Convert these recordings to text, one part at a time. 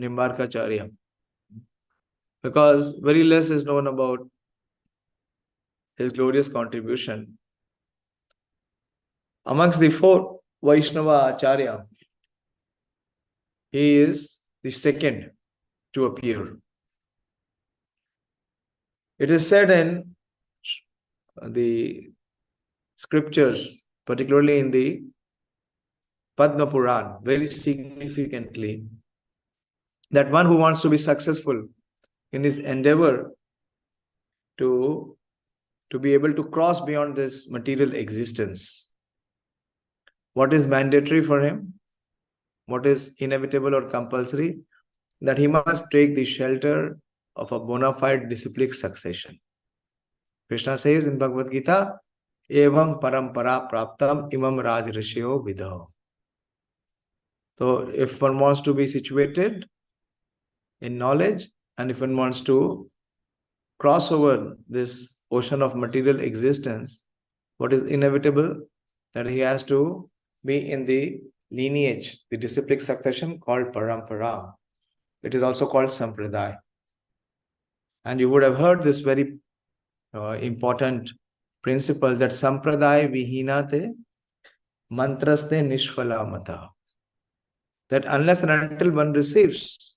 Nimbarkacharya, because very less is known about his glorious contribution. Amongst the four Vaishnava Acharya, he is the second to appear. It is said in the scriptures, particularly in the Padma Puran, very significantly, that one who wants to be successful in his endeavor to be able to cross beyond this material existence, what is mandatory for him, what is inevitable or compulsory, that he must take the shelter of a bona fide disciplic succession. Krishna says in Bhagavad Gita, Evam parampara praptam imam raj rishyo vidho. So if one wants to be situated in knowledge, and if one wants to cross over this ocean of material existence, what is inevitable, that he has to be in the lineage, the disciplic succession called parampara. It is also called sampradaya. And you would have heard this very important principle, that sampradaya vihinate mantraste nishphala mata. That unless and until one receives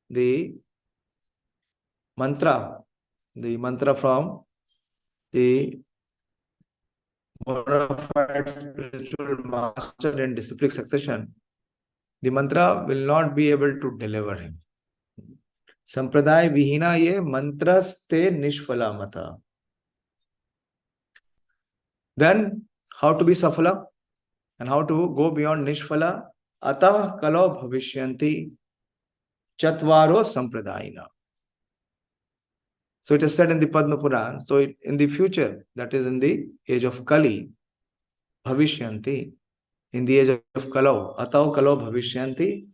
the mantra from the bona fide spiritual master in disciplic succession, the mantra will not be able to deliver him. Sampradaya vihina ye mantraste nishphala mata. Then how to be safala and how to go beyond nishphala? Atah kalo bhavishyanti chatvaro sampradayina. So it is said in the Padma Puran, so in the future, that is in the age of Kali, bhavishyanti, in the age of Kalo, atau kalo bhavishyanti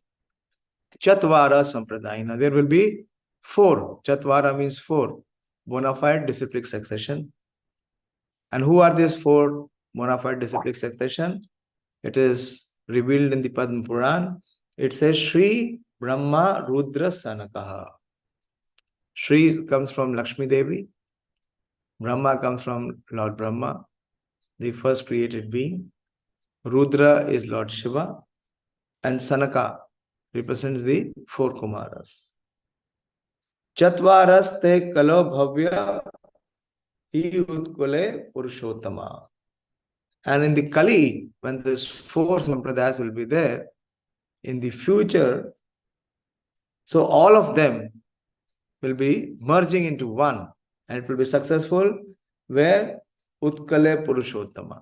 chatvara sampradayina. There will be four, chatvara means four, bona fide disciplic succession. And who are these four bona fide disciplic succession? It is revealed in the Padma Puran. It says Shri Brahma Rudra Sanakaha. Shri comes from Lakshmi Devi. Brahma comes from Lord Brahma, the first created being. Rudra is Lord Shiva. And Sanaka represents the four Kumaras. Chatvaras te kalo bhavya hi utkule purushottama. And in the Kali, when these four sampradayas will be there, in the future, so all of them will be merging into one, and it will be successful, where utkale purushottama.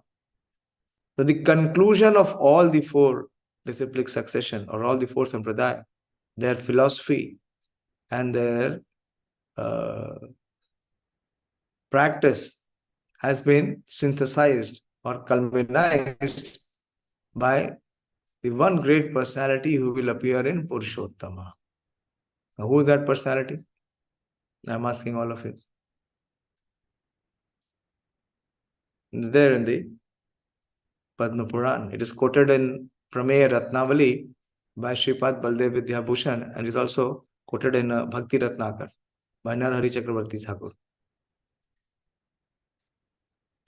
So the conclusion of all the four disciplic succession, or all the four sampradaya, their philosophy and their practice has been synthesized or culminized by the one great personality who will appear in Purushottama. Now, who is that personality? I am asking all of you. It's there in the Padma Puran. It is quoted in Prameya Ratnavali by Shripad Baldev Vidyabhushan, and is also quoted in Bhakti Ratnakar by Narahari Chakravarti Thakur.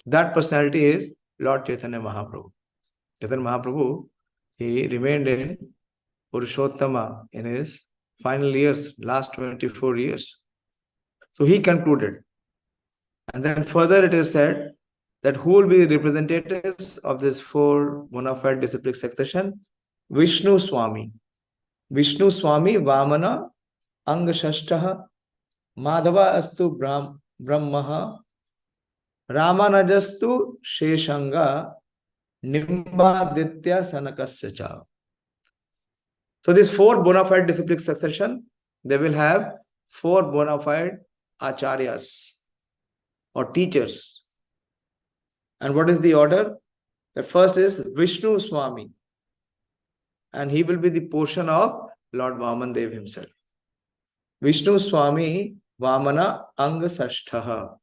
That personality is Lord Chaitanya Mahaprabhu. Chaitanya Mahaprabhu, he remained in Purushottama in his final years, last 24 years. So he concluded. And then further it is said that who will be the representatives of this four bona fide disciplic succession? Vishnu Swami. Vishnu Swami Vamana Angashashtaha Madhava Astu Brahmaha Ramanajastu Sheshanga Nimbaditya Sanakasya. So these four bona fide disciplic succession, they will have four bona fide acharyas or teachers. And what is the order? The first is Vishnu Swami, and he will be the portion of Lord Vaman Dev himself. Vishnu Swami Vamana Anga Sashtaha.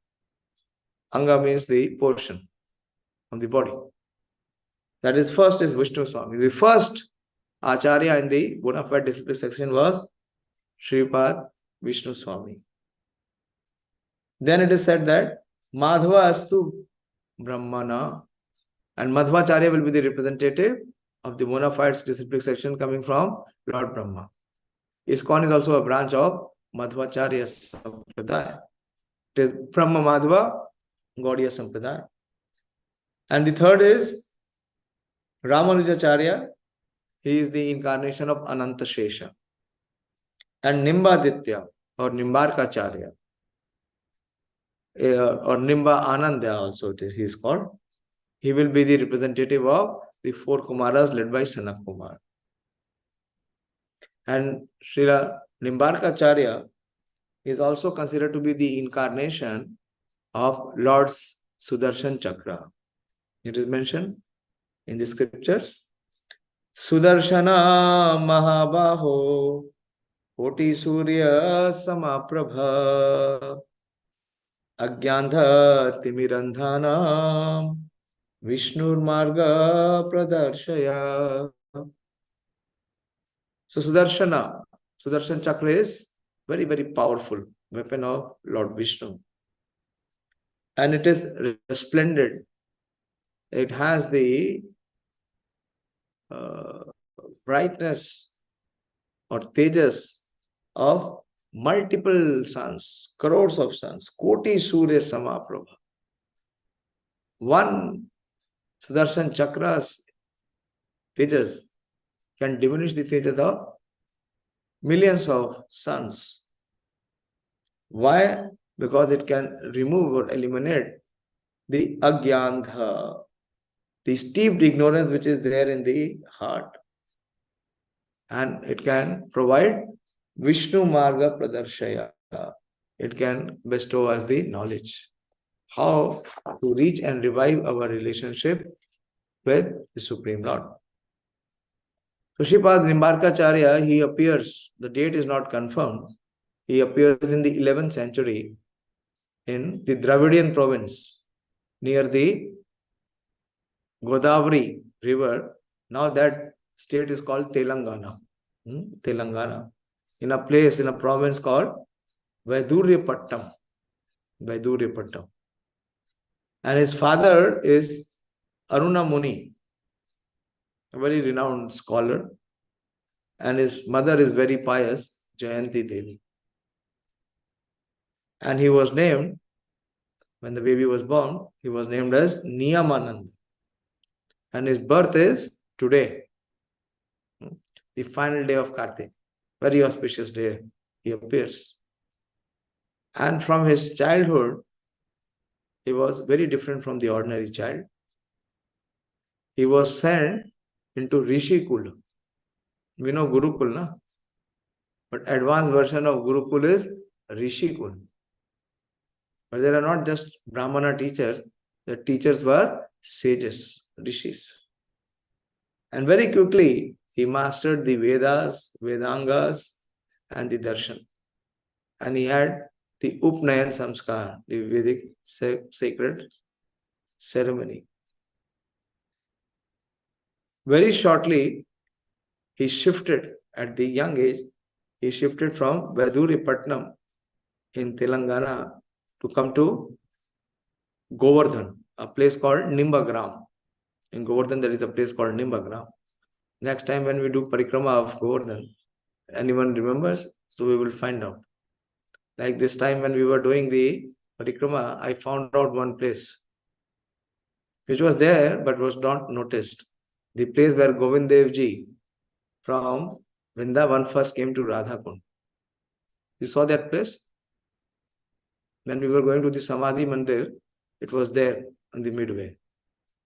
Anga means the portion of the body. That is, first is Vishnu Swami. The first Acharya in the bona fide disciplic section was Sripad Vishnu Swami. Then it is said that Madhava Astu Brahmana, and Madhvacharya will be the representative of the bona fide disciplic section coming from Lord Brahma. ISKCON is also a branch of Madhvacharya Sampradaya. It is Brahma Madhva Gaudiya Sampradaya. And the third is Ramanujacharya. He is the incarnation of Ananta Shesha. And Nimbaditya or Nimbarkacharya or Nimba Anandya also he is called. He will be the representative of the four Kumaras led by Sanak Kumar. And Śrīla Nimbarkacharya is also considered to be the incarnation of Lord's Sudarshan Chakra. It is mentioned in the scriptures. Sudarshana Mahabaho Koti Surya Samaprabha Agyandha Timirandhanam Vishnur Marga Pradarshaya. So Sudarshan Chakra is very, very powerful weapon of Lord Vishnu. And it is resplendent. It has the brightness or tejas of multiple suns, crores of suns, Koti Surya Samaprabha. One Sudarshan Chakra's tejas can diminish the tejas of millions of suns. Why? Because it can remove or eliminate the agyandha, the steeped ignorance which is there in the heart. And it can provide Vishnu Marga Pradarshaya. It can bestow us the knowledge how to reach and revive our relationship with the Supreme Lord. So Sripad Nimbarkacharya, he appears, the date is not confirmed, he appears in the 11th century in the Dravidian province near the Godavari river. Now that state is called Telangana. Telangana. In a place, in a province called Vaiduryapatam. Vaiduryapatam. And his father is Aruna Muni, a very renowned scholar. And his mother is very pious, Jayanti Devi. And he was named, when the baby was born, he was named as Niyamanand. And his birth is today, the final day of Kartik. Very auspicious day he appears. And from his childhood, he was very different from the ordinary child. He was sent into Rishikul. We know Gurukul, na? But advanced version of Gurukul is Rishikul. But there are not just Brahmana teachers, the teachers were sages, rishis. And very quickly, he mastered the Vedas, Vedangas, and the Darshan. And he had the Upnayan Samskar, the Vedic sacred ceremony. Very shortly, he shifted at the young age, he shifted from Vaiduripatnam in Telangana to come to Govardhan, a place called Nimbagram. In Govardhan, there is a place called Nimbagram. Next time when we do parikrama of Govardhan, anyone remembers? So we will find out. Like this time when we were doing the parikrama, I found out one place which was there but was not noticed. The place where Govind Dev Ji from Vrindavan first came to Radhakund. You saw that place? When we were going to the Samadhi Mandir, it was there on the midway.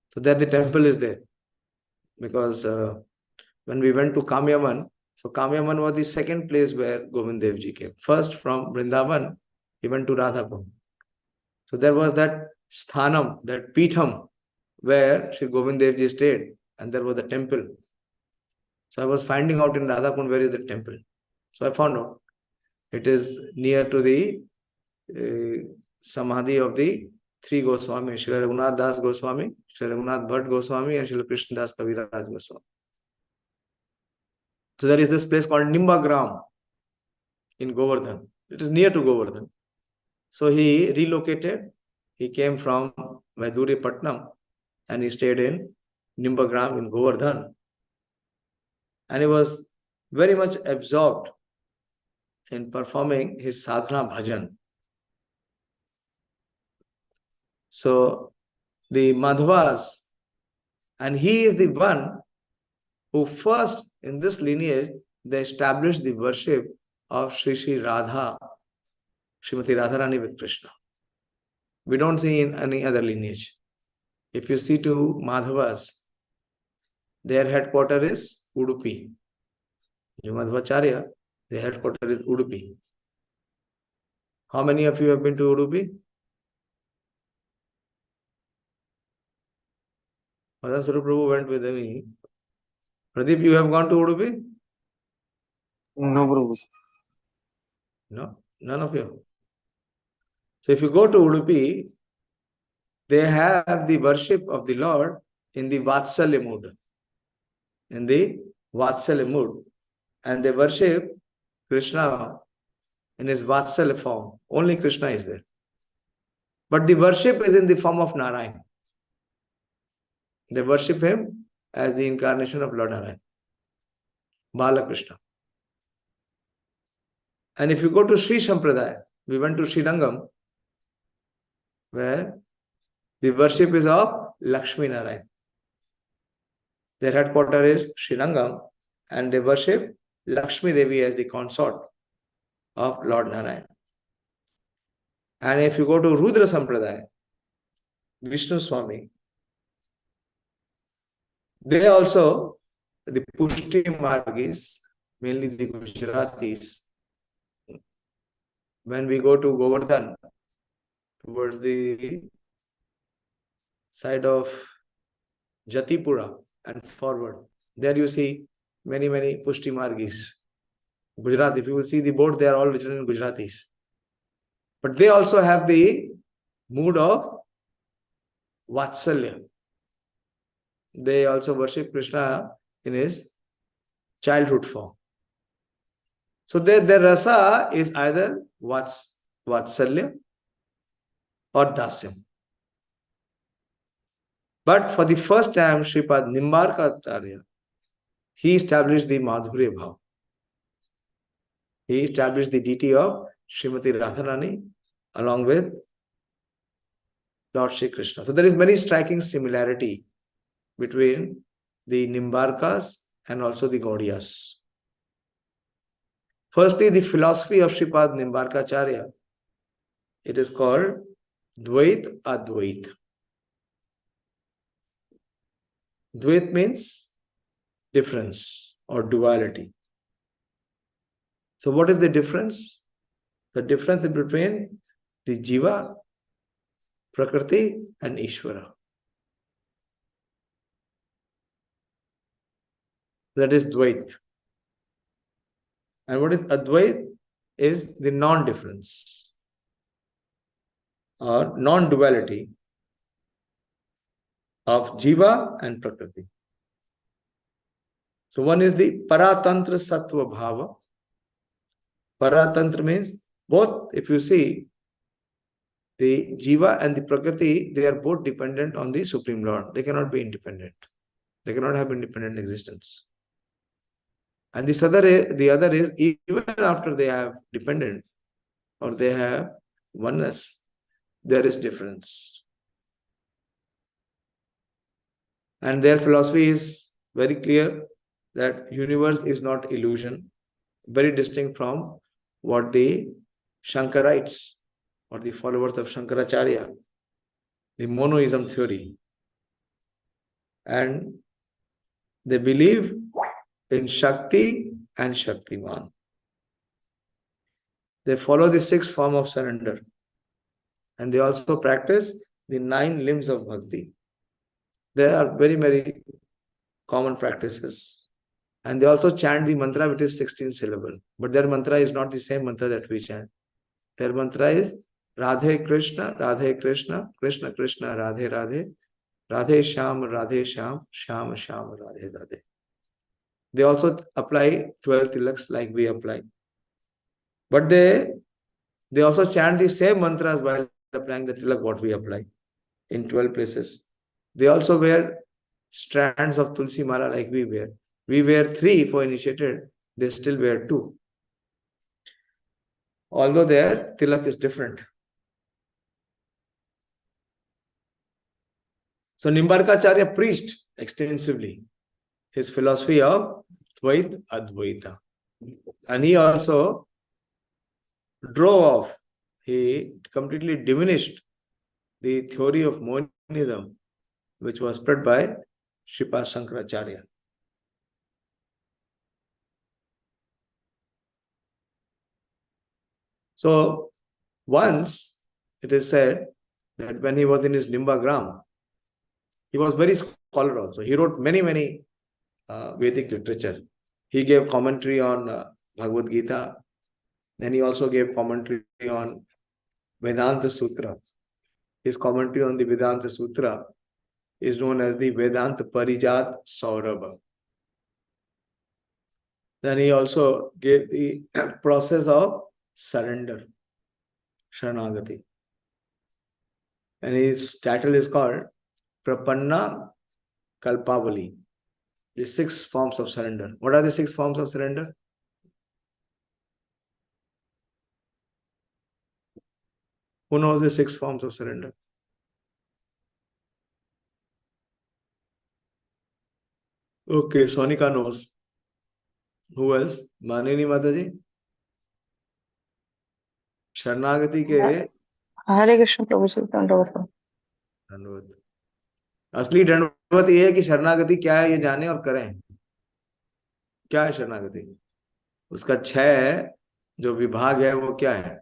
So there the temple is there. Because when we went to Kamyaman, so Kamyaman was the second place where Govind Dev Ji came. First from Vrindavan, he went to Radhakund. So there was that sthanam, that pitham, where Sri Govind Dev Ji stayed, and there was the temple. So I was finding out in Radhakund where is the temple. So I found out. It is near to the Samadhi of the three Goswami, Shri Raghunath Das Goswami, Shri Raghunath Bhatt Goswami, and Shri Krishna Das Kaviraj Goswami. So there is this place called Nimbagram. in Govardhan. It is near to Govardhan. So he relocated. He came from Maiduri Patnam and he stayed in Nimbarkacharya in Govardhan. And he was very much absorbed in performing his sadhana bhajan. So the Madhavas, and he is the one who first in this lineage they established the worship of Sri Radha, Srimati Radharani with Krishna. We don't see in any other lineage. If you see to Madhavas, their headquarters is Udupi. Nimbarkacharya, their headquarters is Udupi. How many of you have been to Udupi? Madan Swarup Prabhu went with me. Pradeep, you have gone to Udupi? No, Prabhu. No, none of you. So if you go to Udupi, they have the worship of the Lord in the Vatsalya mood. In the Vatsalya mood. And they worship Krishna in his Vatsalya form. Only Krishna is there. But the worship is in the form of Narayan. They worship him as the incarnation of Lord Narayan. Balakrishna. And if you go to Sri Sampradaya, we went to Srirangam, where the worship is of Lakshmi Narayan. Their headquarters is Srirangam, and they worship Lakshmi Devi as the consort of Lord Narayan. And if you go to Rudra Sampradaya, Vishnu Swami, they also, the Pushti Margis, mainly the Gujaratis, when we go to Govardhan, towards the side of Jatipura and forward, there you see many Pushti Margis. Gujarat, if you will see the board, they are all written in Gujaratis. But they also have the mood of Vatsalya. They also worship Krishna in his childhood form. So their rasa is either Vatsalya or Dasyam. But for the first time, Sripad Nimbarkacharya, he established the Madhurya Bhav. He established the deity of Srimati Radharani along with Lord Shri Krishna. So there is very striking similarity between the Nimbarkas and also the Gaudiyas. Firstly, the philosophy of Sripad Nimbarkacharya, it is called Dvait Advait. Dvait means difference or duality. So what is the difference? The difference is between the Jiva, Prakriti and Ishvara. That is Dvait. And what is Advait? Is the non-difference or non-duality of Jiva and Prakriti. So one is the Paratantra Sattva Bhava. Paratantra means both, if you see, the Jiva and the Prakriti, they are both dependent on the Supreme Lord. They cannot be independent. They cannot have independent existence. And the other is, even after they have dependent or they have oneness, there is difference. And their philosophy is very clear that universe is not illusion, very distinct from what the Shankarites or the followers of Shankaracharya, the monoism theory. And they believe in Shakti and Shaktiman. They follow the 6th form of surrender. And they also practice the 9 limbs of bhakti. There are very common practices. And they also chant the mantra which is 16 syllable. But their mantra is not the same mantra that we chant. Their mantra is Radhe Krishna, Krishna Krishna, Radhe Radhe, Radhe Sham, Sham Sham, Radhe Radhe. They also apply 12 tilaks like we apply. But they also chant the same mantras while applying the tilak what we apply in 12 places. They also wear strands of tulsi mala like we wear. We wear 3 for initiated. They still wear 2. Although their tilak is different. So Nimbarkacharya preached extensively his philosophy of Dvait Advaita. And he also drove off, he completely diminished the theory of monism, which was spread by Sripad Shankaracharya. So once it is said that when he was in his Nimbagram, he was very scholar also. He wrote many Vedic literature. He gave commentary on Bhagavad Gita. Then he also gave commentary on Vedanta Sutra. His commentary on the Vedanta Sutra is known as the Vedanta Parijat Saurabha. Then he also gave the process of surrender, Sharanagati. And his title is called Prapanna Kalpavali, the 6 forms of surrender. What are the 6 forms of surrender? Who knows the 6 forms of surrender? Okay, Sonika knows. Who else? Manini Mataji? शरणागति के हरे कृष्ण प्रभु जी दंडवत दंडवत असली दंडवत ये है कि शरणागति क्या है ये जाने और करें. क्या है शरणागति? उसका 6 जो विभाग है वो क्या है?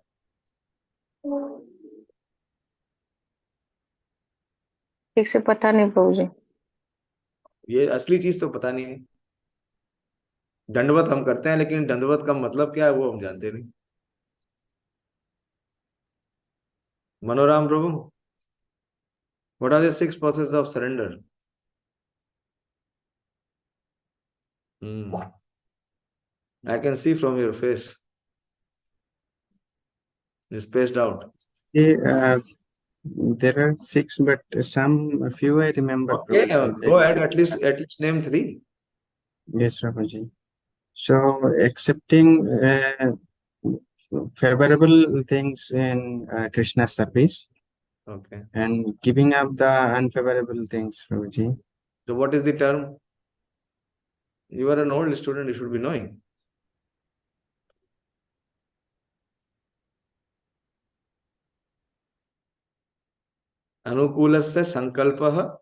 ठीक से पता नहीं प्रभु जी. ये असली चीज तो पता नहीं है. दंडवत हम करते हैं लेकिन दंडवत का मतलब क्या है वो हम जानते नहीं. मनोराम प्रभु, what are the 6 processes of surrender? I can see from your face. It's spaced out. There are 6, but a few I remember. Okay, go ahead. At least name 3. Yes, Prabhuji. So accepting favorable things in Krishna's service. Okay. And giving up the unfavorable things, Prabhuji. So what is the term? You are an old student, you should be knowing. Anukulasya sankalpah.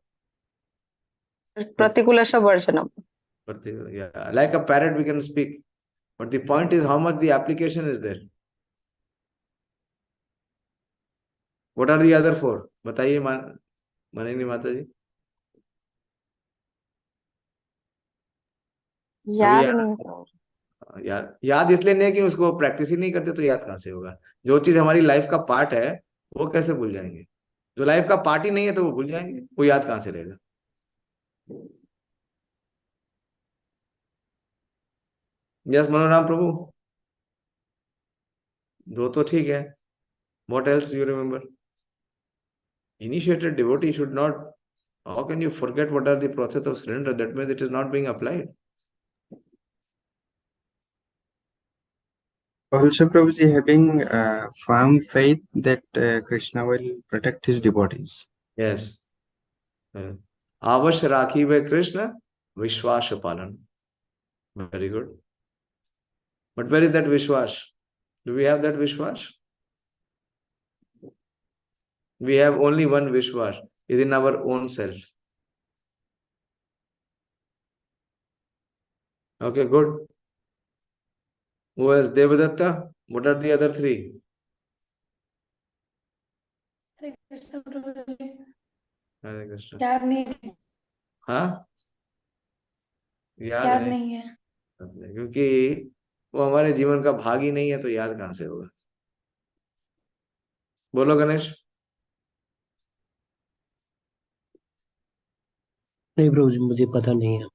Pratikulasya varjanam. Yeah, like a parrot we can speak. But the point is how much the application is there. What are the other 4? बताइए माननीय माता जी. याद नहीं. याद इसलिए नहीं है कि उसको प्रैक्टिस ही नहीं करते तो याद कहां से होगा. जो चीज हमारी लाइफ का पार्ट है वो कैसे भूल जाएंगे. जो लाइफ का पार्ट ही नहीं है तो वो भूल जाएंगे. वो याद कहां से रहेगा. यस मनोराम प्रभु. 2 तो ठीक है. What else you remember? Initiated devotee should not. How can you forget what are the process of surrender? That means it is not being applied. Also, Prabhuji, having firm faith that Krishna will protect his devotees. Yes. Avash rakhi ve Krishna Vishwas palan. Very good. But where is that Vishwas? Do we have that Vishwas? We have only one Vishwas. Is in our own self. Okay, good. Who else? Devadatta. What are the other 3? Hare Krishna Prabhu ji. Hare Krishna. याद नहीं. हाँ याद नहीं है. क्योंकि वो हमारे जीवन का भाग ही नहीं है तो याद कहां से होगा. बोलो गणेश. नहीं प्रभु जी मुझे पता नहीं है.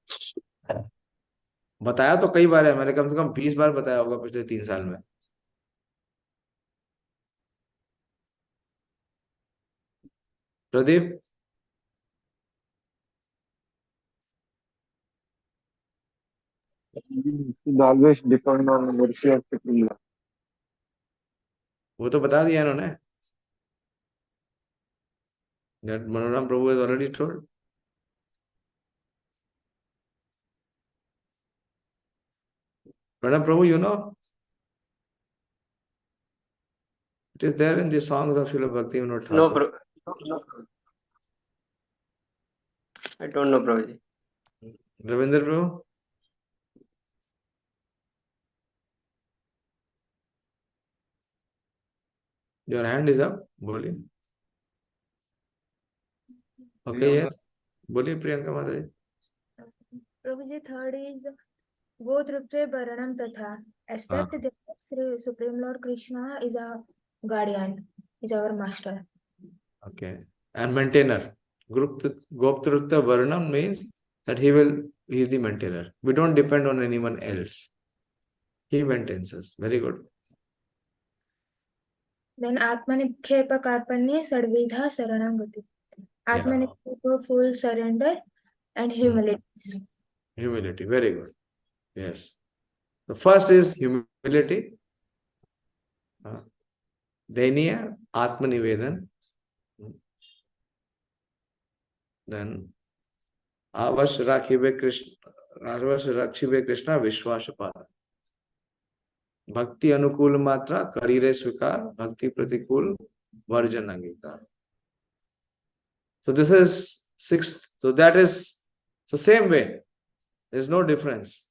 बताया तो कई बार है मैंने. कम से कम 20 बार बताया होगा पिछले 3 साल में. Pradeep? Should always depend on the mercy of the King. वो तो बता दिया इन्होंने. That Manoram Prabhu has already told. Pranam Prabhu, you know? It is there in the songs of Śrīla Bhaktivinoda Thakur. No, bro. No. I don't know, Prabhuji. Ravindra Prabhu? Your hand is up. बोलिए. Okay, yes. बोलिए प्रियंका माता जी. प्रभु जी, third is गोत्रत्वे वर्णम तथा except that Sri Supreme Lord Krishna is a guardian, is our master. Okay. And maintainer. Goptrutta Varnam means that he is the maintainer. We don't depend on anyone else. He maintains us. Very good. Then Atmanikshepa Karpanye Sadvidha Saranam Gati. Atmanikshepa, full surrender and humility. Humility. Very good. Yes. The first is humility. Dainya, Atmanivedan. Then Avash Rakhibe Krishna Vishwasapala. Bhakti Anukul Matra Karire Svikar Bhakti Pratikul Varjan Angikar. So this is sixth. So that is same way. There is no difference.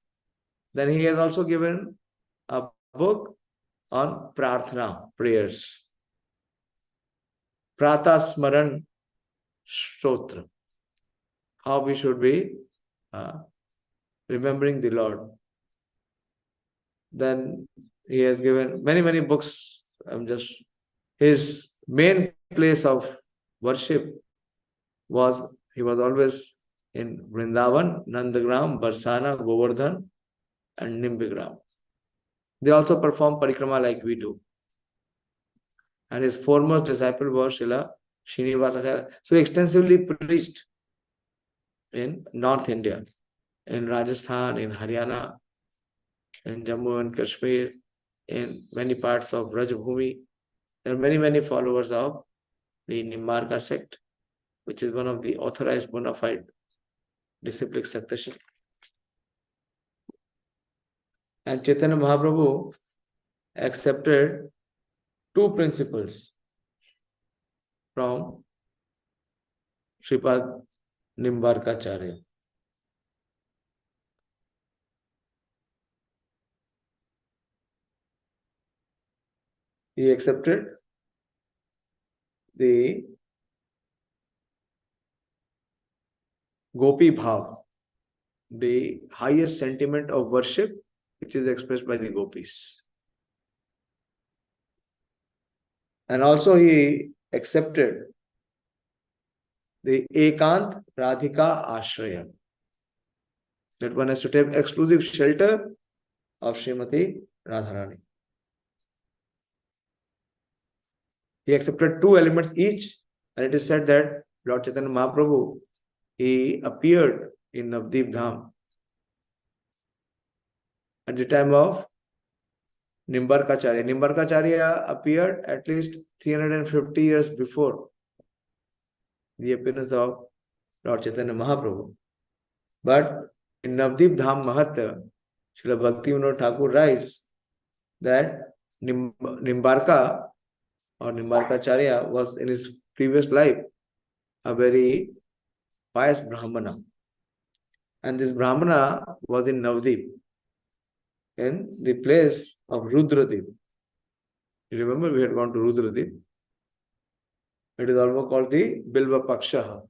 Then he has also given a book on Prarthana, prayers. Prata Smaran Stotra. How we should be remembering the Lord. Then he has given many books. His main place of worship he was always in Vrindavan, Nandagram, Barsana, Govardhan, and Nimbarkacharya. They also perform parikrama like we do. And his foremost disciple was Śrīla. So he extensively preached in North India, in Rajasthan, in Haryana, in Jammu and Kashmir, in many parts of Rajbhumi. There are many followers of the Nimbarka sect, which is one of the authorized bona fide disciplic succession. And Chaitanya Mahaprabhu accepted two principles from Sripad Nimbarkacharya. He accepted the Gopi Bhav, the highest sentiment of worship which is expressed by the gopis. And also he accepted the Ekant Radhika Ashraya, that one has to take exclusive shelter of Srimati Radharani. He accepted two elements each, and it is said that Lord Chaitanya Mahaprabhu, he appeared in Navdeep Dham at the time of Nimbarkacharya. Nimbarkacharya appeared at least 350 years before the appearance of Lord Chaitanya Mahaprabhu. But in Navdeep Dham Mahatya, Śrīla Bhaktivinoda Thakur writes that Nimbarka or Nimbarkacharya was in his previous life a very pious Brahmana. And this Brahmana was in Navdeep, in the place of Rudradeep. You remember we had gone to Rudradeep. It is also called the Bilva Paksha.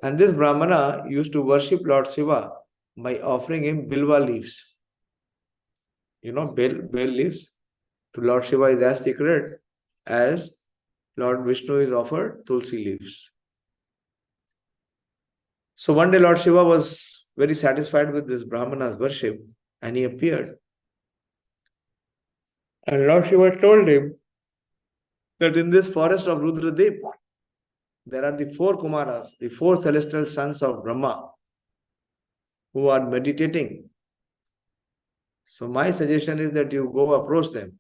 And this Brahmana used to worship Lord Shiva by offering him Bilva leaves. You know, bell leaves to Lord Shiva is as sacred as Lord Vishnu is offered Tulsi leaves. So one day Lord Shiva was very satisfied with this Brahmana's worship and he appeared. And Lord Shiva told him that in this forest of Rudradeep, there are the 4 Kumaras, the 4 celestial sons of Brahma, who are meditating. So my suggestion is that you go approach them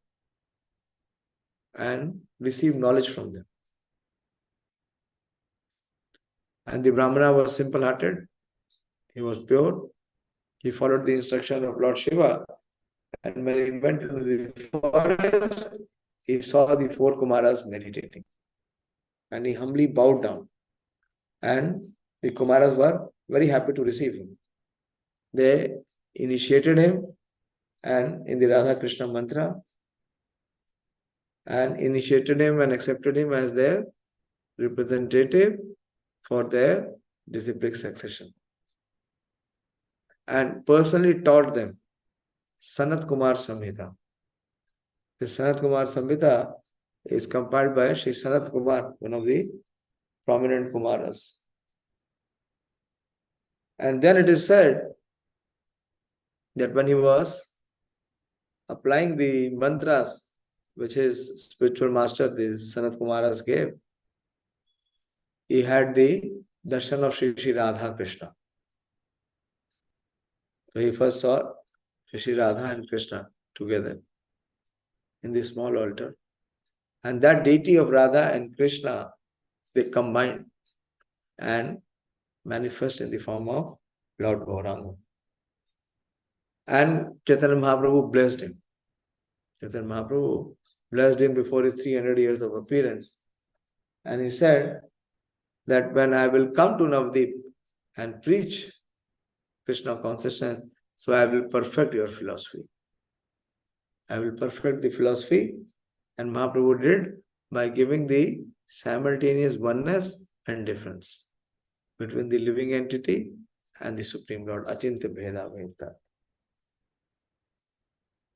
and receive knowledge from them. And the Brahmana was simple-hearted. He was pure. He followed the instruction of Lord Shiva. And when he went into the forest, he saw the 4 Kumaras meditating. And he humbly bowed down. And the Kumaras were very happy to receive him. They initiated him and in the Radha Krishna mantra, and initiated him and accepted him as their representative for their disciplic succession. And personally taught them Sanat Kumar Samhita. The Sanat Kumar Samhita is compiled by Sri Sanat Kumar, one of the prominent Kumaras. And then it is said that when he was applying the mantras which his spiritual master, the Sanat Kumaras, gave, he had the darshan of Shri Radha Krishna. So he first saw Shri Radha and Krishna together in the small altar. And that deity of Radha and Krishna, they combine and manifest in the form of Lord Gauranga. And Chaitanya Mahaprabhu blessed him. Chaitanya Mahaprabhu blessed him before his 300 years of appearance. And he said that when I will come to Navadvip and preach Krishna consciousness, so I will perfect your philosophy. I will perfect the philosophy. And Mahaprabhu did by giving the simultaneous oneness and difference between the living entity and the Supreme Lord, Achintya Bheda Bheda.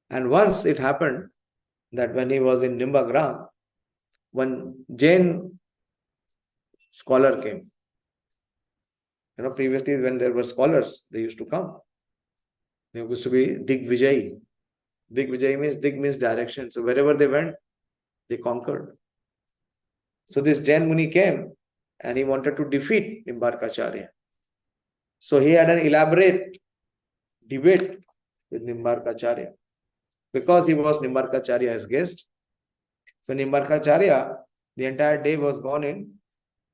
And once it happened that when he was in Nimbarkacharya, one Jain scholar came. Previously when there were scholars, they used to come. There used to be Digvijayi. Dig means direction. So wherever they went, they conquered. So this Jain Muni came and he wanted to defeat Nimbarkacharya. So he had an elaborate debate with Nimbarkacharya because he was Nimbarkacharya's guest. So Nimbarkacharya, the entire day was gone in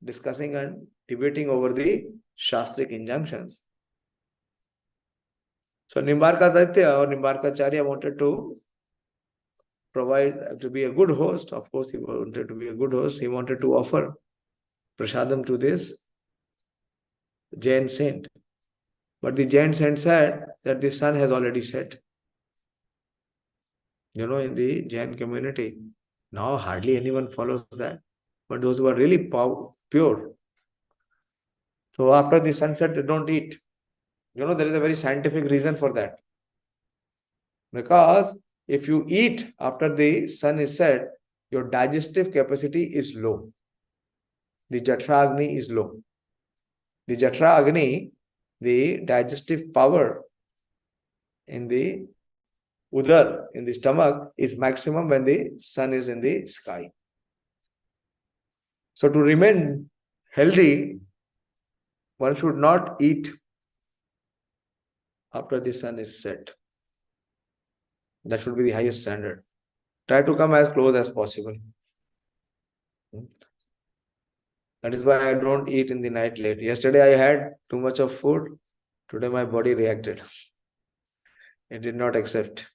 discussing and debating over the Shastric injunctions. So Nimbarkacharya or Nimbarkacharya wanted to provide, to be a good host. Of course, he wanted to be a good host. He wanted to offer prasadam to this Jain saint. But the Jain saint said that the sun has already set. In the Jain community, now hardly anyone follows that. But those who are really pure, so after the sunset, they don't eat. There is a very scientific reason for that. Because if you eat after the sun is set, your digestive capacity is low. The Jatra Agni is low. The Jatra Agni, the digestive power in the Udar, in the stomach, is maximum when the sun is in the sky. So to remain healthy, one should not eat after the sun is set. That should be the highest standard. Try to come as close as possible. That is why I don't eat in the night late. Yesterday I had too much of food. Today my body reacted. It did not accept.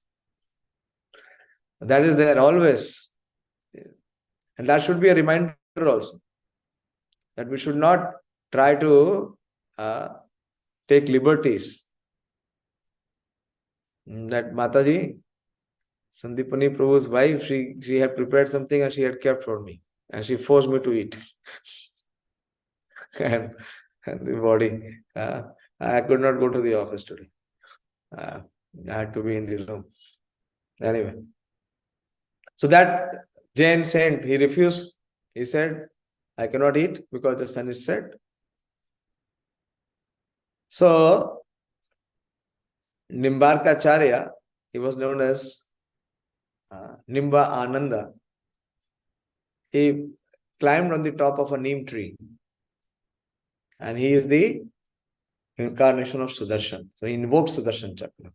That is there always. And that should be a reminder also. That we should not try to take liberties. That Mataji, Sandipani Prabhu's wife, she had prepared something and she had kept for me. And she forced me to eat. and the body, I could not go to the office today. I had to be in the room. Anyway. So that Jain saint, he refused. He said, I cannot eat because the sun is set. So, Nimbarkacharya, he was known as Nimba Ananda. He climbed on the top of a neem tree. And he is the incarnation of Sudarshan. So he invoked Sudarshan Chakra.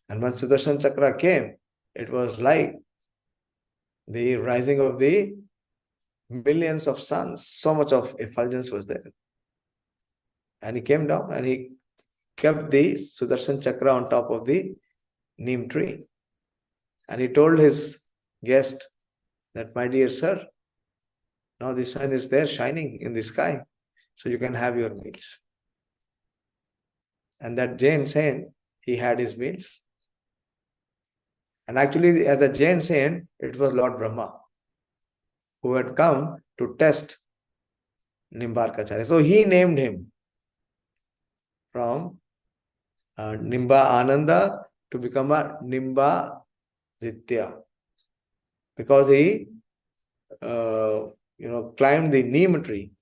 And when Sudarshan Chakra came, it was like the rising of the millions of suns. So much of effulgence was there. And he came down and he kept the Sudarshan Chakra on top of the neem tree. And he told his guest that, my dear sir, now the sun is there shining in the sky, so you can have your meals. And that Jain saint, he had his meals. And actually, as a Jain saint, it was Lord Brahma who had come to test Nimbarkacharya. So he named him from Nimba Ananda to become a Nimba Ditya, because he climbed the neem tree,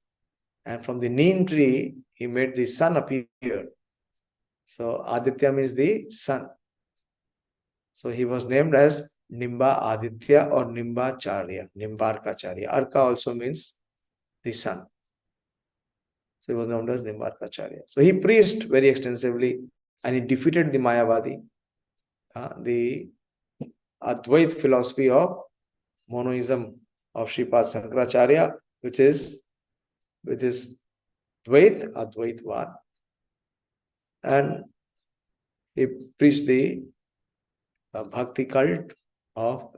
and from the neem tree he made the sun appear. So Aditya means the sun. So he was named as Nimba Aditya or Nimbacharya, Nimbarkacharya. Arka also means the sun. So he was known as Nimbarkacharya. So he preached very extensively and he defeated the Mayavadi, the Advait philosophy of monoism of Sripad Sankaracharya, which is Dvait, Advaitvad. And he preached the bhakti cult of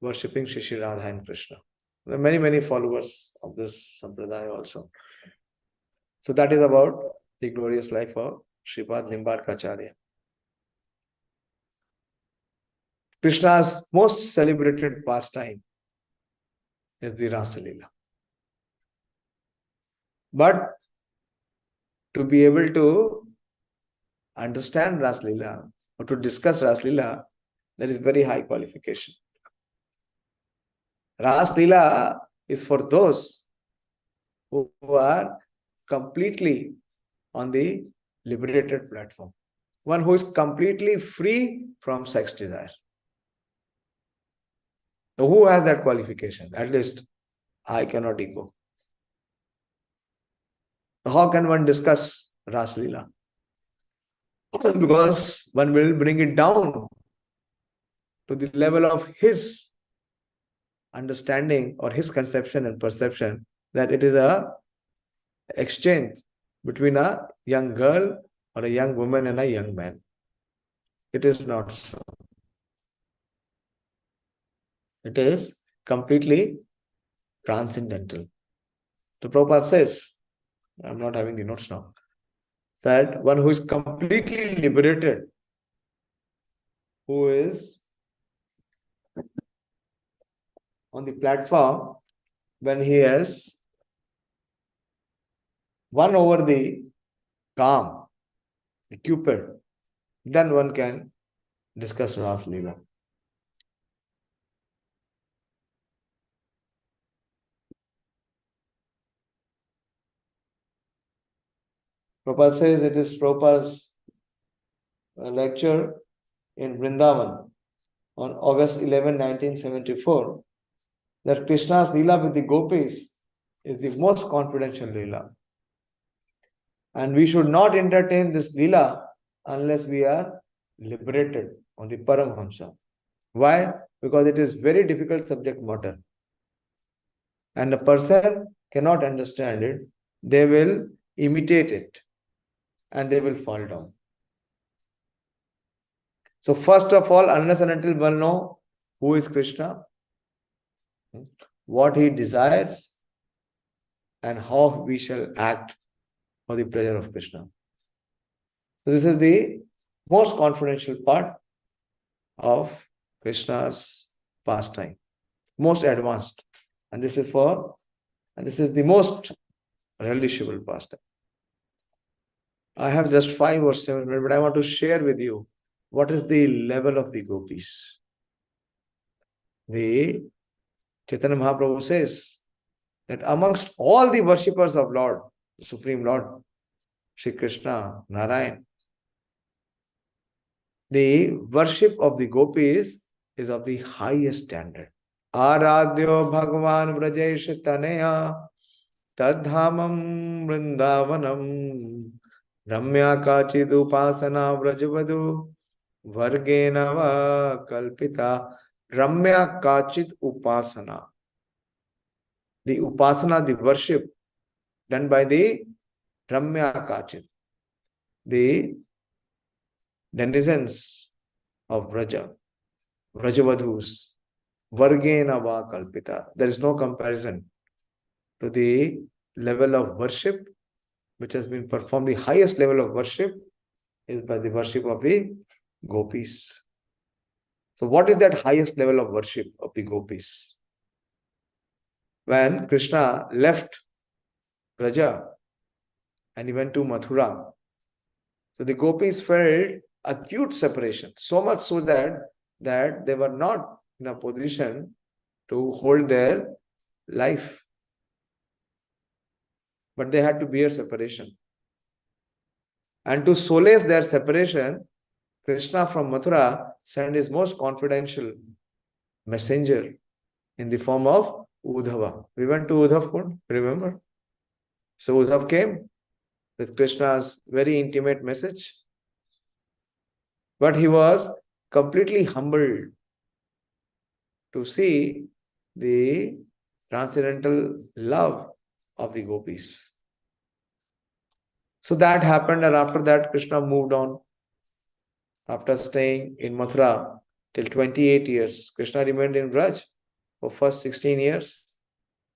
worshipping Shri Radha and Krishna. There are many, many followers of this sampradaya also. So that is about the glorious life of Sripad Nimbarkacharya. Krishna's most celebrated pastime is the Rasa Leela. But to be able to understand Rasa Leela or to discuss Rasa Leela, there is very high qualification. Rasa Leela is for those who are completely on the liberated platform. One who is completely free from sex desire. So who has that qualification? At least I cannot ego. How can one discuss Rasa Leela? Because one will bring it down to the level of his understanding or his conception and perception that it is a exchange between a young girl or a young woman and a young man. It is not so. It is completely transcendental. So Prabhupada says, I'm not having the notes now, that one who is completely liberated, who is on the platform, when he has won over the Kam, the Cupid, then one can discuss Rasa Leela. Prabhupada says it is Prabhupada's lecture in Vrindavan on August 11, 1974, that Krishna's Leela with the gopis is the most confidential Leela. And we should not entertain this Leela unless we are liberated on the Paramhamsa. Why? Because it is very difficult subject matter. And a person cannot understand it. They will imitate it and they will fall down. So first of all, unless and until one know who is Krishna, what he desires, and how we shall act for the pleasure of Krishna. So this is the most confidential part of Krishna's pastime, most advanced. And this is the most relishable pastime. I have just 5 or 7 minutes, but I want to share with you what is the level of the gopis. The Chaitanya Mahaprabhu says that amongst all the worshippers of Lord, the Supreme Lord, Shri Krishna, Narayan, the worship of the gopis is of the highest standard, Aradhyo Bhagavan Vrajesh Taneya Tadhamam Vrindavanam Ramya Kachid Upasana Vrajavadu Vargenava Kalpita. Ramya Kachid Upasana. The Upasana, the worship done by the Ramya Kachid, the denizens of Vraja, Vrajavadhus, Vargenava Kalpita. There is no comparison to the level of worship which has been performed. The highest level of worship is by the worship of the gopis. So what is that highest level of worship of the gopis? When Krishna left Vraja and he went to Mathura, so the gopis felt acute separation, so much so that they were not in a position to hold their life, but they had to bear separation. And to solace their separation, Krishna from Mathura sent his most confidential messenger in the form of Uddhava. We went to Uddhav Kund, remember? So Uddhav came with Krishna's very intimate message. But he was completely humbled to see the transcendental love of the gopis. So that happened, and after that Krishna moved on. After staying in Mathura till 28 years, Krishna remained in Vraj for first 16 years,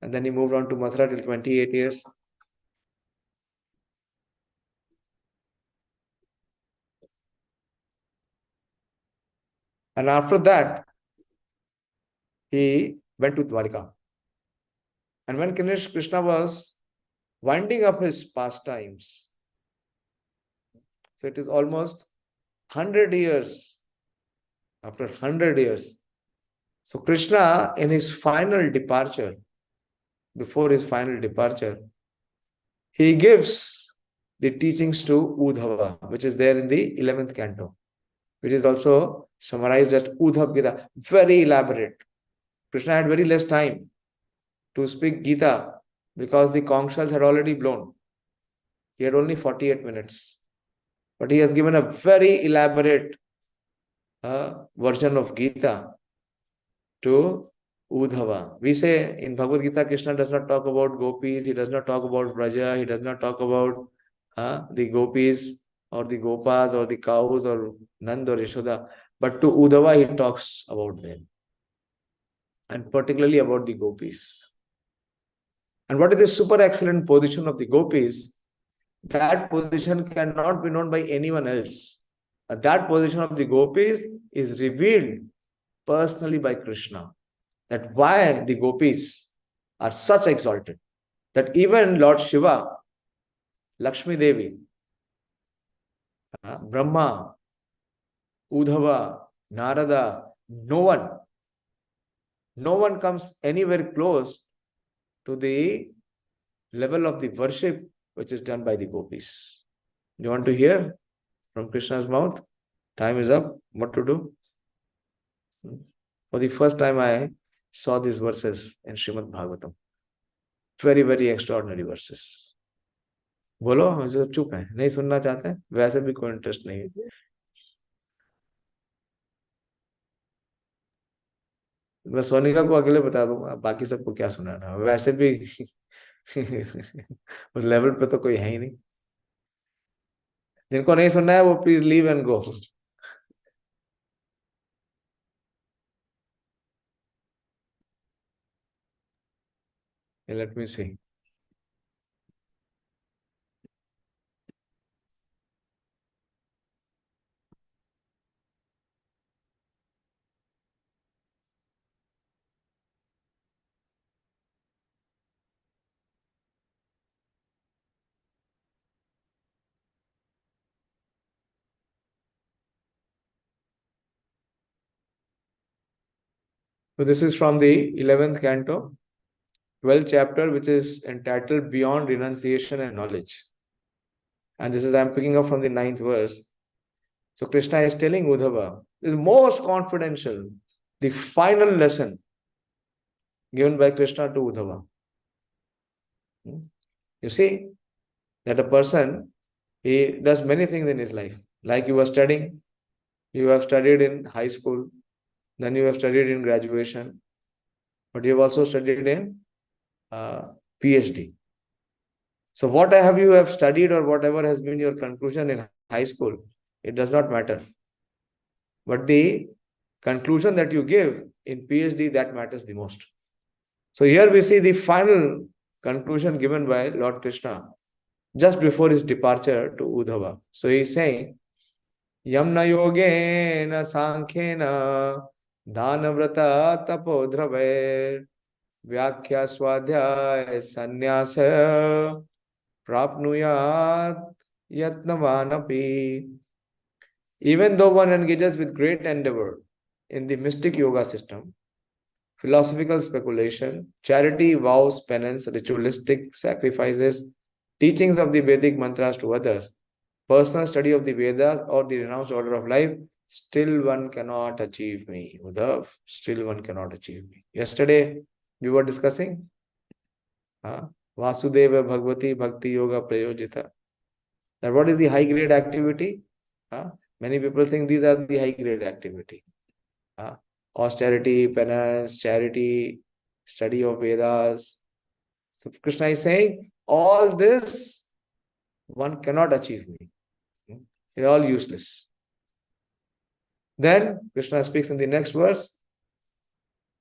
and then he moved on to Mathura till 28 years. And after that, he went to Dwarka. And when Krishna was winding up his pastimes, so it is almost 100 years, after 100 years. So Krishna, in his final departure, before his final departure, he gives the teachings to Uddhava, which is there in the 11th canto, which is also summarized as Uddhav Gita. Very elaborate. Krishna had very less time to speak Gita because the conch shells had already blown. He had only 48 minutes. But he has given a very elaborate version of Gita to Uddhava. We say in Bhagavad Gita, Krishna does not talk about gopis, he does not talk about Vraja, he does not talk about the gopis or the gopas or the cows or Nand or Yashoda. But to Uddhava, he talks about them. And particularly about the gopis. And what is the super excellent position of the gopis? That position cannot be known by anyone else. That position of the gopis is revealed personally by Krishna. That why the gopis are such exalted. That even Lord Shiva, Lakshmi Devi, Brahma, Uddhava, Narada, no one comes anywhere close to the level of the worship which is done by the gopis. You want to hear from Krishna's mouth? Time is up. What to do? For the first time I saw these verses in Srimad Bhagavatam. Very, very extraordinary verses. बोलो, मुझे चुप है, नहीं सुनना चाहते हैं, वैसे भी कोई इंटरेस्ट नहीं है. मैं सोनिका को अकेले बता दूंगा, बाकी सबको क्या सुनाना. वैसे भी उस लेवल पे तो कोई है ही नहीं. जिनको नहीं सुनना है वो please leave and go. Let me see. So this is from the 11th canto, 12th chapter, which is entitled Beyond Renunciation and Knowledge. And this is, I'm picking up from the 9th verse. So Krishna is telling Uddhava, this is most confidential, the final lesson given by Krishna to Uddhava. You see that a person, he does many things in his life. Like you were studying, you have studied in high school, then you have studied in graduation, but you have also studied in PhD. So what you have studied or whatever has been your conclusion in high school, it does not matter. But the conclusion that you give in PhD, that matters the most. So here we see the final conclusion given by Lord Krishna just before his departure to Uddhava. So he is saying, Yamna yogena sankhena dhanavrata tapodhrave vyakhya swadhyaya sannyasa prapnuyat yatnavanapi. Even though one engages with great endeavor in the mystic yoga system, philosophical speculation, charity, vows, penance, ritualistic sacrifices, teachings of the Vedic mantras to others, personal study of the Vedas or the renounced order of life, still one cannot achieve me. Uddhav, still one cannot achieve me. Yesterday, we were discussing Vasudeva Bhagavati Bhakti Yoga Prayojita. That what is the high grade activity? Many people think these are the high grade activity. Austerity, penance, charity, study of Vedas. So Krishna is saying, all this one cannot achieve me. They're all useless. Then Krishna speaks in the next verse.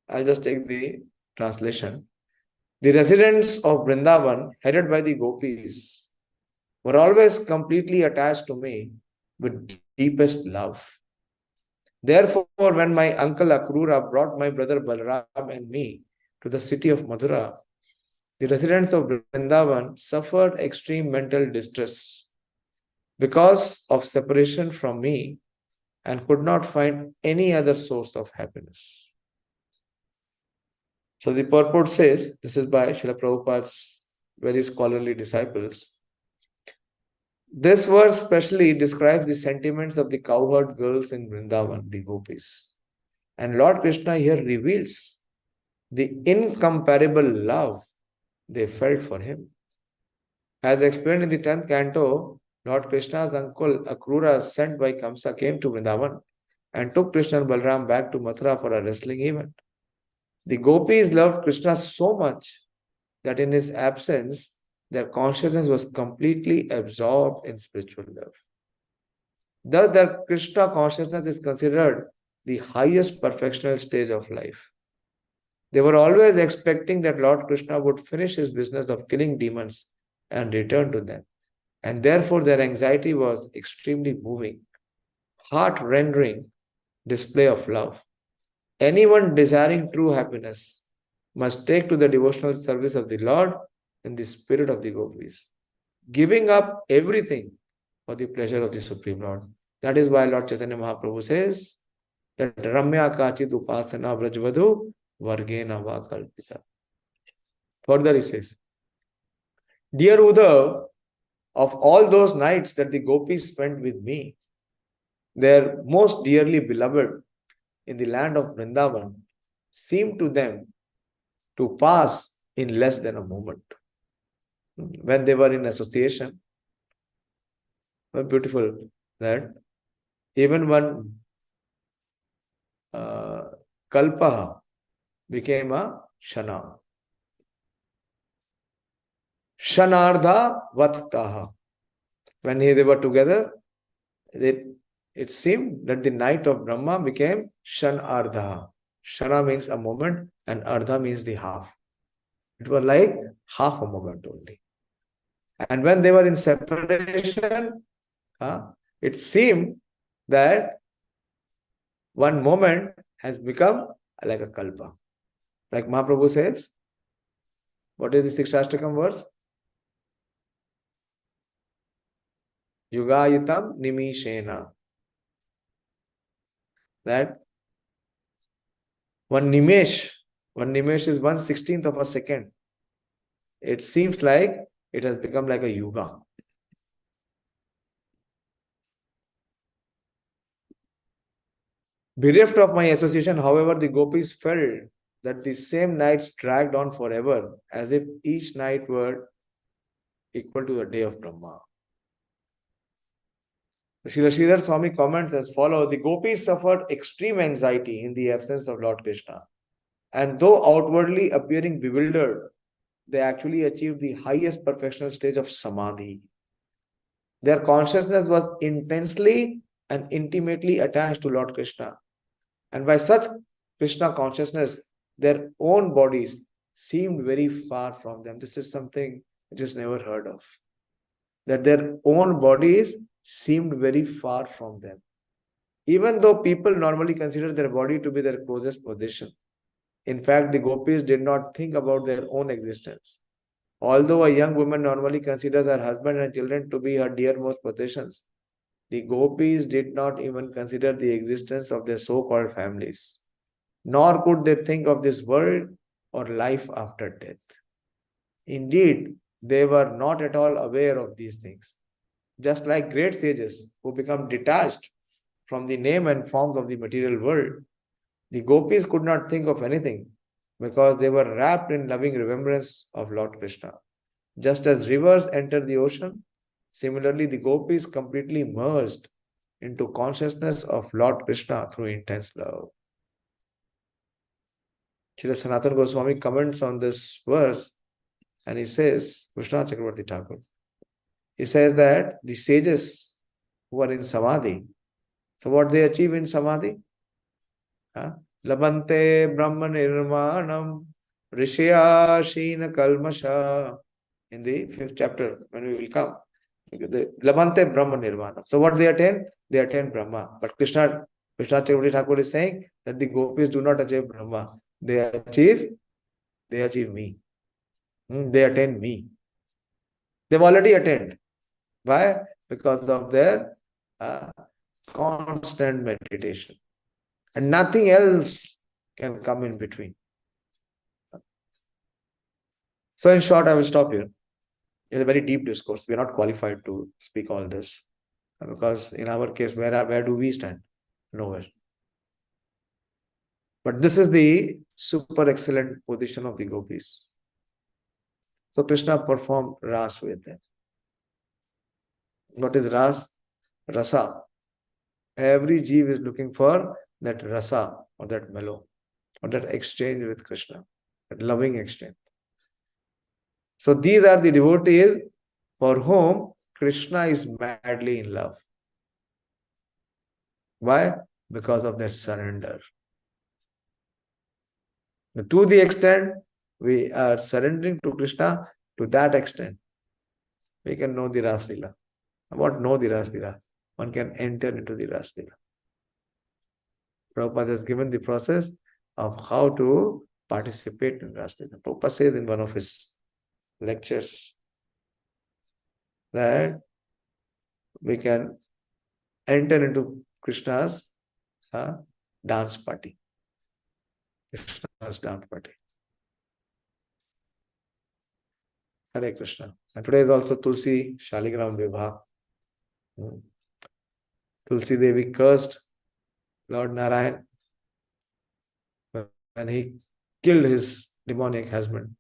I'll just take the translation. The residents of Vrindavan, headed by the gopis, were always completely attached to me with deepest love. Therefore, when my uncle Akrura brought my brother Balram and me to the city of Mathura, the residents of Vrindavan suffered extreme mental distress because of separation from me and could not find any other source of happiness. So the purport says, this is by Srila Prabhupada's very scholarly disciples. This verse specially describes the sentiments of the cowherd girls in Vrindavan, the gopis. And Lord Krishna here reveals the incomparable love they felt for him. As explained in the 10th canto, Lord Krishna's uncle Akrura, sent by Kamsa, came to Vrindavan and took Krishna and Balram back to Mathura for a wrestling event. The gopis loved Krishna so much that in his absence, their consciousness was completely absorbed in spiritual love. Thus, their Krishna consciousness is considered the highest perfectional stage of life. They were always expecting that Lord Krishna would finish his business of killing demons and return to them. And therefore, their anxiety was extremely moving, heart-rending display of love. Anyone desiring true happiness must take to the devotional service of the Lord in the spirit of the gopis, giving up everything for the pleasure of the Supreme Lord. That is why Lord Chaitanya Mahaprabhu says that Ramya Kachit Upasana Vrajvadhu Vargena Va Kalpita. Further he says, Dear Uddhav, of all those nights that the gopis spent with me, their most dearly beloved in the land of Vrindavan seemed to them to pass in less than a moment. When they were in association, very beautiful that even one kalpa became a shana. Shanardha vattaha. When they were together, it seemed that the night of Brahma became Shanardha. Shana means a moment and Ardha means the half. It was like half a moment only. And when they were in separation, it seemed that one moment has become like a kalpa. Like Mahaprabhu says, what is the Sikshashtakam verse? Yugayitam nimishena. That one nimesh is 1/16th of a second. It seems like it has become like a yuga. Bereft of my association, however, the gopis felt that the same nights dragged on forever, as if each night were equal to the day of Brahma. Srila Sridhar Swami comments as follows: the gopis suffered extreme anxiety in the absence of Lord Krishna, and though outwardly appearing bewildered, they actually achieved the highest perfectional stage of samadhi. Their consciousness was intensely and intimately attached to Lord Krishna, and by such Krishna consciousness, their own bodies seemed very far from them. This is something which is never heard of. That their own bodies seemed very far from them. Even though people normally consider their body to be their closest possession. In fact, the gopis did not think about their own existence. Although a young woman normally considers her husband and children to be her dearmost possessions, the gopis did not even consider the existence of their so-called families. Nor could they think of this world or life after death. Indeed, they were not at all aware of these things. Just like great sages who become detached from the name and forms of the material world, the gopis could not think of anything because they were wrapped in loving remembrance of Lord Krishna. Just as rivers enter the ocean, similarly the gopis completely merged into consciousness of Lord Krishna through intense love. Srila Sanatana Goswami comments on this verse and he says, Krishna Chakravarti Thakur, he says that the sages who are in Samadhi, so what they achieve in Samadhi? Labante Brahma Nirmanam Rishya Sheena Kalmasha. In the 5th chapter, when we will come, Labante Brahma Nirmanam. So what they attain? They attain Brahma. But Krishna Chakravarti Thakur is saying that the gopis do not achieve Brahma. They achieve me. They attain me. They've already attained. Why? Because of their constant meditation. And nothing else can come in between. So in short, I will stop here. It's a very deep discourse. We are not qualified to speak all this. Because in our case, where do we stand? Nowhere. But this is the super excellent position of the gopis. So Krishna performed ras with them. What is ras? Rasa. Every jeev is looking for that rasa or that mellow or that exchange with Krishna, that loving exchange. So these are the devotees for whom Krishna is madly in love. Why? Because of their surrender. To the extent we are surrendering to Krishna, to that extent, we can know the Raslila. What know the Raslila? One can enter into the Raslila. Prabhupada has given the process of how to participate in Raslila. Prabhupada says in one of his lectures that we can enter into Krishna's dance party. Krishna's dance party. Hare Krishna. And today is also Tulsi Shaligram Vibha. Tulsi Devi cursed Lord Narayan when he killed his demoniac husband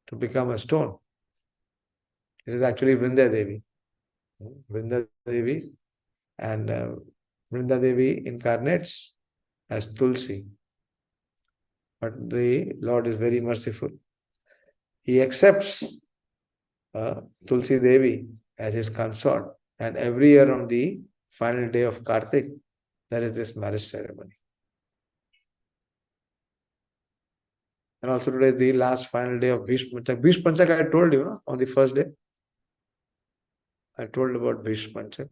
to become a stone. It is actually Vrinda Devi. Vrinda Devi, and Vrinda Devi incarnates as Tulsi. But the Lord is very merciful. He accepts Tulsi Devi as his consort, and every year on the final day of Kartik, there is this marriage ceremony. And also today is the last final day of Bhishma Panchak. Bhishma Panchak I told you, no? On the first day. I told about Bhishma Panchak.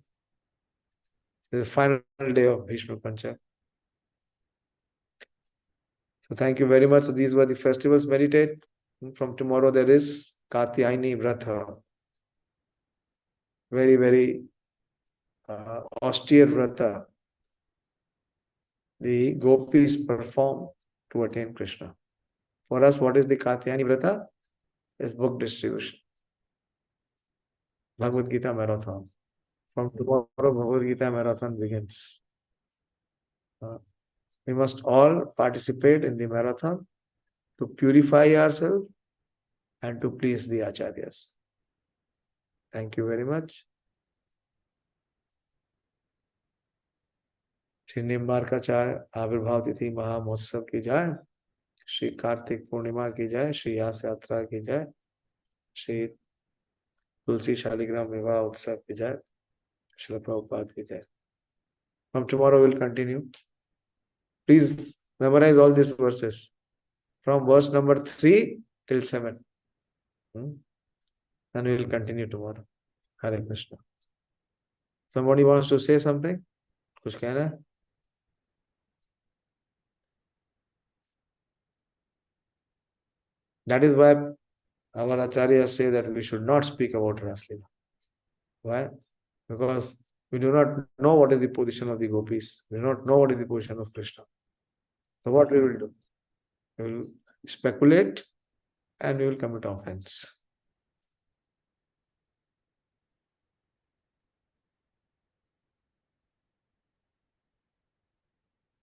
The final day of Bhishma Panchak. So thank you very much. So these were the festivals. Meditate. From tomorrow there is Katyayani Vratha. Very, very austere Vratha. The gopis perform to attain Krishna. For us, what is the Katyayani Vratha? Is book distribution. Bhagavad Gita Marathon. From tomorrow, Bhagavad Gita Marathon begins. We must all participate in the marathon to purify ourselves and to please the Acharyas. Thank you very much. Shri Nimbarkacharya आविर्भाव तिथि महामहोत्सव की जय, श्री कार्तिक पूर्णिमा की जय, श्री यास यात्रा की जय, श्री तुलसी शालिग्राम विवाह उत्सव की जय, श्रील प्रभुपाद की जय. From tomorrow we'll continue. Please memorize all these verses from verse number 3 till 7. And we will continue tomorrow. Hare Krishna. Somebody wants to say something? कुछ कहना है? That is why our acharyas say that we should not speak about Raslila. Why? Because we do not know what is the position of the gopis. We do not know what is the position of Krishna. So what we will do? We will speculate and we will commit offense.